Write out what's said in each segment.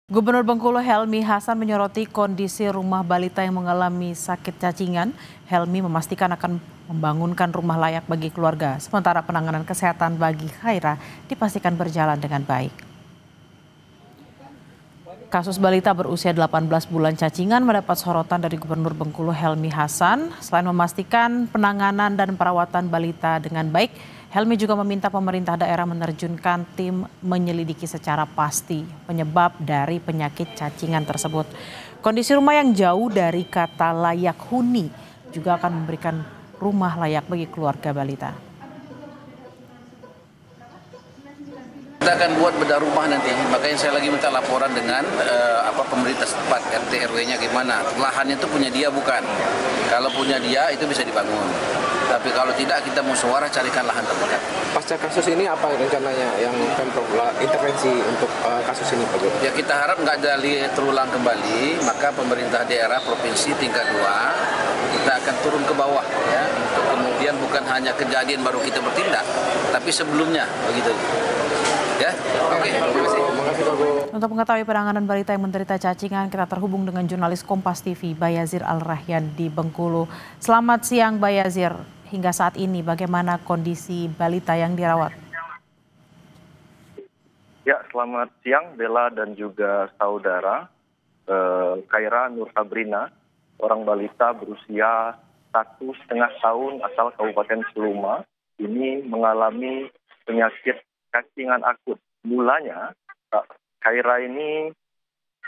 Gubernur Bengkulu Helmi Hasan menyoroti kondisi rumah balita yang mengalami sakit cacingan. Helmi memastikan akan membangunkan rumah layak bagi keluarga, sementara penanganan kesehatan bagi Khaira dipastikan berjalan dengan baik. Kasus balita berusia 18 bulan cacingan mendapat sorotan dari Gubernur Bengkulu Helmi Hasan. Selain memastikan penanganan dan perawatan balita dengan baik, Helmi juga meminta pemerintah daerah menerjunkan tim menyelidiki secara pasti penyebab dari penyakit cacingan tersebut. Kondisi rumah yang jauh dari kata layak huni juga akan memberikan rumah layak bagi keluarga balita. Kita akan buat bedah rumah nanti, makanya saya lagi minta laporan dengan pemerintah setempat, RT RW-nya gimana. Lahan itu punya dia bukan. Kalau punya dia itu bisa dibangun. Tapi kalau tidak kita musyawarah carikan lahan terdekat. Pasca kasus ini apa rencananya yang Pemprov intervensi untuk kasus ini Pak Gubernur? Ya kita harap nggak terulang kembali, maka pemerintah daerah provinsi tingkat 2 kita akan turun ke bawah ya. Untuk kemudian bukan hanya kejadian baru kita bertindak, tapi sebelumnya begitu. Ya, oke. Terima kasih. Untuk mengetahui penanganan balita yang menderita cacingan, kita terhubung dengan jurnalis Kompas TV Bayazir Al-Rahyan di Bengkulu. Selamat siang Bayazir, hingga saat ini bagaimana kondisi balita yang dirawat? Ya, selamat siang Bella dan juga saudara. Khaira Nur Sabrina, orang balita berusia 1,5 tahun asal Kabupaten Seluma, ini mengalami penyakit cacingan akut. Mulanya Khaira ini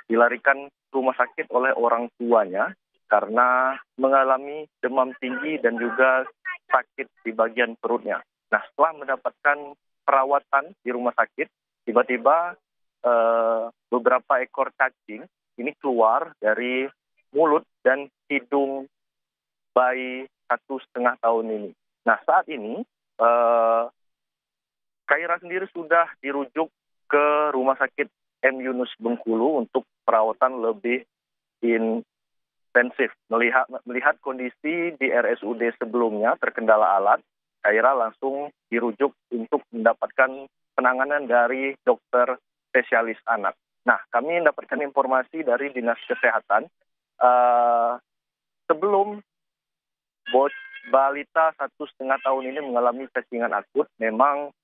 dilarikan ke rumah sakit oleh orang tuanya karena mengalami demam tinggi dan juga sakit di bagian perutnya. Nah, setelah mendapatkan perawatan di rumah sakit, tiba-tiba beberapa ekor cacing ini keluar dari mulut dan hidung bayi 1,5 tahun ini. Nah, saat ini Khaira sendiri sudah dirujuk ke Rumah Sakit M. Yunus Bengkulu untuk perawatan lebih intensif. Melihat kondisi di RSUD sebelumnya terkendala alat, Khaira langsung dirujuk untuk mendapatkan penanganan dari dokter spesialis anak. Nah, kami mendapatkan informasi dari Dinas Kesehatan sebelum balita 1,5 tahun ini mengalami cacingan akut, memang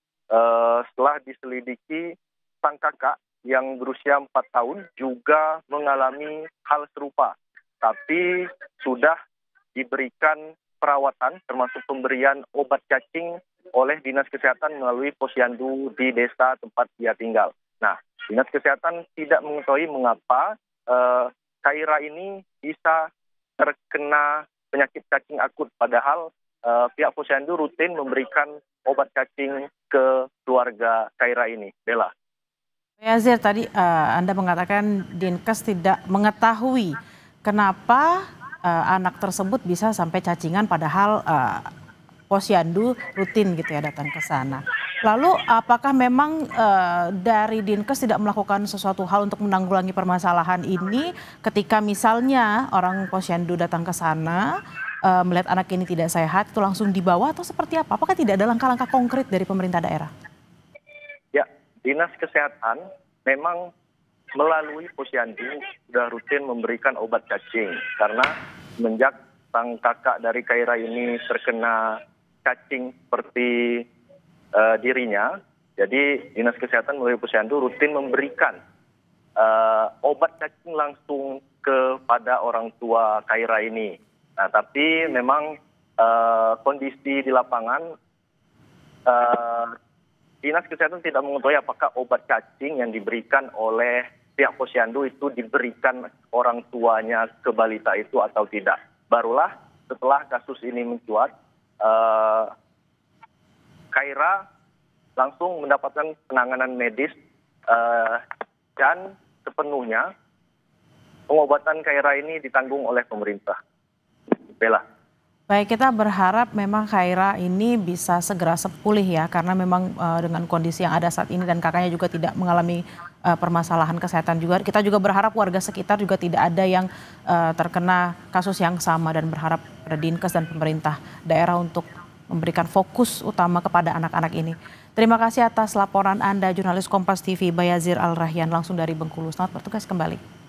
setelah diselidiki sang kakak yang berusia 4 tahun juga mengalami hal serupa, tapi sudah diberikan perawatan termasuk pemberian obat cacing oleh Dinas Kesehatan melalui posyandu di desa tempat dia tinggal. Nah, Dinas Kesehatan tidak mengetahui mengapa Khaira ini bisa terkena penyakit cacing akut, padahal pihak posyandu rutin memberikan obat cacing ke keluarga Khaira ini. Bella. Bayazir, tadi Anda mengatakan Dinkes tidak mengetahui kenapa anak tersebut bisa sampai cacingan padahal posyandu rutin gitu ya datang ke sana. Lalu apakah memang dari Dinkes tidak melakukan sesuatu hal untuk menanggulangi permasalahan ini ketika misalnya orang posyandu datang ke sana melihat anak ini tidak sehat itu langsung dibawa atau seperti apa? Apakah tidak ada langkah-langkah konkret dari pemerintah daerah? Ya, Dinas Kesehatan memang melalui posyandu sudah rutin memberikan obat cacing karena semenjak sang kakak dari Khaira ini terkena cacing seperti dirinya, jadi Dinas Kesehatan melalui posyandu rutin memberikan obat cacing langsung kepada orang tua Khaira ini. Nah, tapi memang kondisi di lapangan Dinas Kesehatan tidak mengetahui apakah obat cacing yang diberikan oleh pihak posyandu itu diberikan orang tuanya ke balita itu atau tidak. Barulah setelah kasus ini mencuat, Khaira langsung mendapatkan penanganan medis dan sepenuhnya pengobatan Khaira ini ditanggung oleh pemerintah. Bella. Baik, kita berharap memang Khaira ini bisa segera pulih ya, karena memang dengan kondisi yang ada saat ini dan kakaknya juga tidak mengalami permasalahan kesehatan juga. Kita juga berharap warga sekitar juga tidak ada yang terkena kasus yang sama dan berharap pada Dinkes dan pemerintah daerah untuk memberikan fokus utama kepada anak-anak ini. Terima kasih atas laporan Anda, jurnalis Kompas TV Bayazir Al-Rahyan langsung dari Bengkulu. Selamat bertugas kembali.